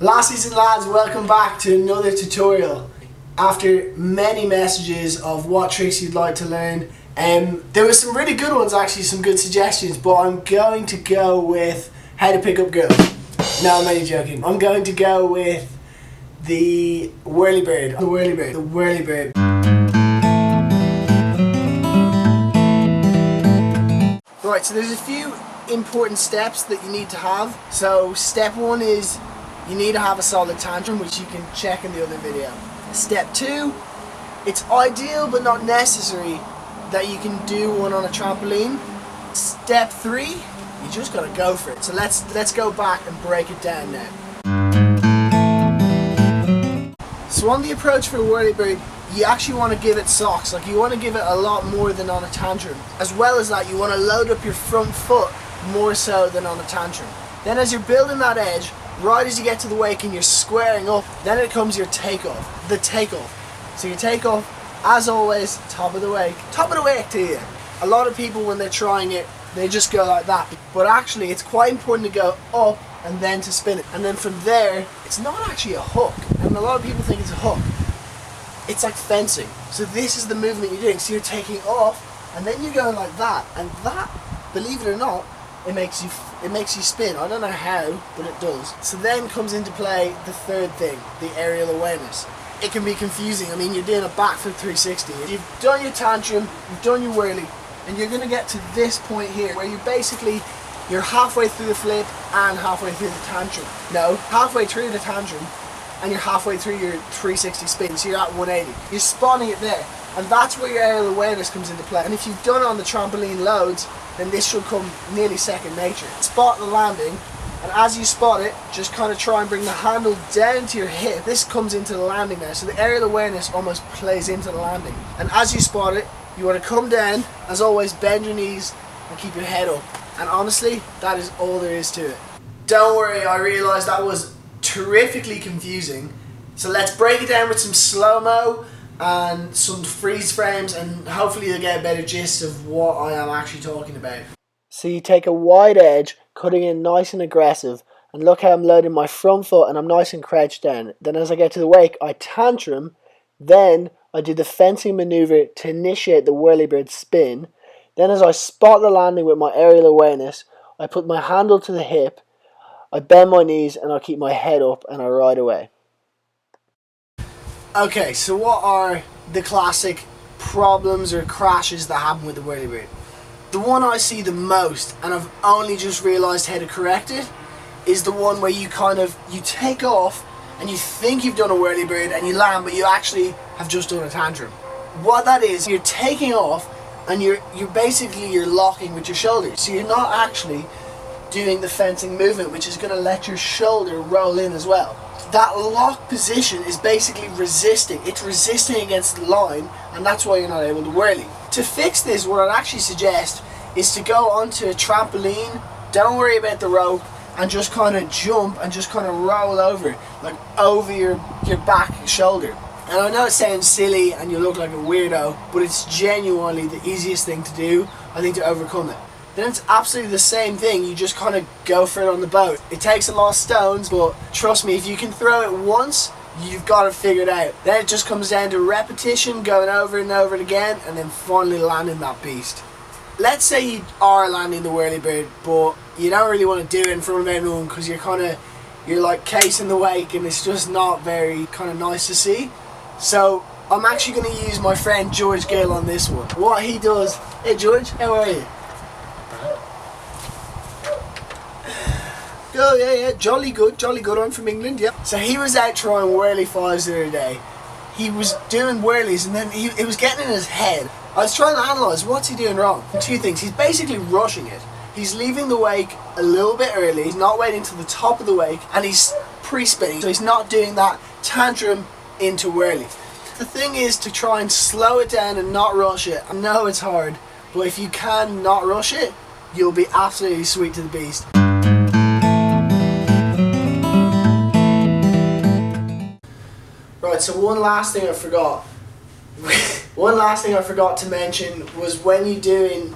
Lassies and lads, welcome back to another tutorial. After many messages of what tricks you'd like to learn, there were some really good ones, actually, some good suggestions, but I'm going to go with how to pick up girls. No, I'm only joking. I'm going to go with the Whirlybird. The Whirlybird. The Whirlybird. Right, so there's a few important steps that you need to have. So step one is you need to have a solid tantrum, which you can check in the other video. Step two, it's ideal but not necessary that you can do one on a trampoline. Step three, you just gotta go for it. So let's go back and break it down now. So on the approach for a Whirlybird, you actually want to give it socks. Like, you want to give it a lot more than on a tantrum. As well as that, you want to load up your front foot more so than on a tantrum. Then as you're building that edge, right as you get to the wake and you're squaring up, then it comes your takeoff, the takeoff. So your takeoff, as always, top of the wake to you. A lot of people, when they're trying it, they just go like that. But actually, it's quite important to go up and then to spin it. And then from there, it's not actually a hook. And a lot of people think it's a hook. It's like fencing. So this is the movement you're doing. So you're taking off, and then you're going like that. And that, believe it or not, it makes you spin. I don't know how, but it does. So then comes into play the third thing, the aerial awareness. It can be confusing. I mean, you're doing a backflip 360. You've done your tantrum, you've done your whirly, and you're gonna get to this point here where you're halfway through the flip and halfway through the tantrum. No, halfway through the tantrum and you're halfway through your 360 spin, so you're at 180. You're spawning it there, and that's where your aerial awareness comes into play. And if you've done it on the trampoline loads, then this should come nearly second nature. Spot the landing, and as you spot it, just kind of try and bring the handle down to your hip. This comes into the landing now, so the aerial awareness almost plays into the landing. And as you spot it, you want to come down, as always, bend your knees and keep your head up. And honestly, that is all there is to it. Don't worry, I realised that was terrifically confusing. So let's break it down with some slow-mo and some freeze frames, and hopefully you'll get a better gist of what I am actually talking about. So you take a wide edge, cutting in nice and aggressive, and look how I'm loading my front foot and I'm nice and crouched down. Then as I get to the wake, I tantrum, then I do the fencing maneuver to initiate the Whirlybird spin. Then as I spot the landing with my aerial awareness, I put my handle to the hip, I bend my knees, and I keep my head up and I ride away. Okay, so what are the classic problems or crashes that happen with the Whirlybird? The one I see the most, and I've only just realised how to correct it, is the one where you take off and you think you've done a Whirlybird and you land, but you actually have just done a tantrum. What that is, you're taking off and you're locking with your shoulders. So you're not actually doing the fencing movement, which is going to let your shoulder roll in as well. That lock position is basically resisting. It's resisting against the line, and that's why you're not able to whirly. To fix this, what I'd actually suggest is to go onto a trampoline, don't worry about the rope, and just kind of jump and just kind of roll over, like over your back shoulder. And I know it sounds silly and you look like a weirdo, but it's genuinely the easiest thing to do, I think, to overcome it. Then it's absolutely the same thing, you just kind of go for it on the boat. It takes a lot of stones, but trust me, if you can throw it once, you've got it figured out. Then it just comes down to repetition, going over and over again, and then finally landing that beast. Let's say you are landing the Whirlybird, but you don't really want to do it in front of everyone because you're like casing the wake and it's just not very kind of nice to see. So I'm actually going to use my friend George Gill on this one. What he does... Hey George, how are you? Oh yeah, jolly good, I'm from England, yeah. So he was out trying whirly fives the other day. He was doing whirlies and then it was getting in his head. I was trying to analyse, what's he doing wrong? Two things, he's basically rushing it. He's leaving the wake a little bit early, he's not waiting till the top of the wake, and he's pre-spinning, so he's not doing that tantrum into whirly. The thing is to try and slow it down and not rush it. I know it's hard, but if you can not rush it, you'll be absolutely sweet to the beast. Right, so one last thing I forgot to mention was when you're doing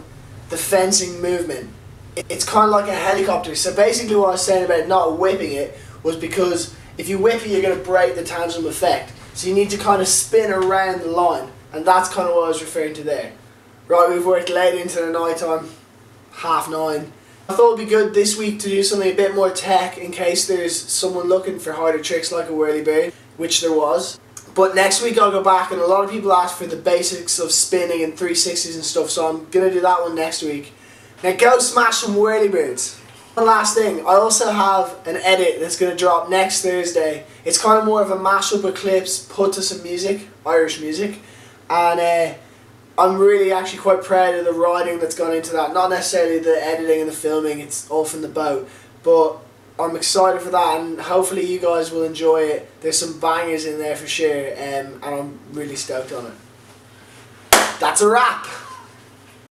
the fencing movement, it's kind of like a helicopter. So basically what I was saying about not whipping it was because If you whip it, you're going to break the Tantrum effect. So you need to kind of spin around the line, and that's kind of what I was referring to there. Right, we've worked late into the night time, 9:30. I thought it'd be good this week to do something a bit more tech in case there's someone looking for harder tricks like a Whirlybird, which there was. But next week I'll go back, and a lot of people ask for the basics of spinning and 360s and stuff, so I'm going to do that one next week. Now go smash some Whirlybirds. One last thing, I also have an edit that's going to drop next Thursday. It's kind of more of a mashup of clips put to some music, Irish music, and I'm really actually quite proud of the writing that's gone into that. Not necessarily the editing and the filming, it's all from the boat, but I'm excited for that, and hopefully you guys will enjoy it. There's some bangers in there for sure, and I'm really stoked on it. That's a wrap!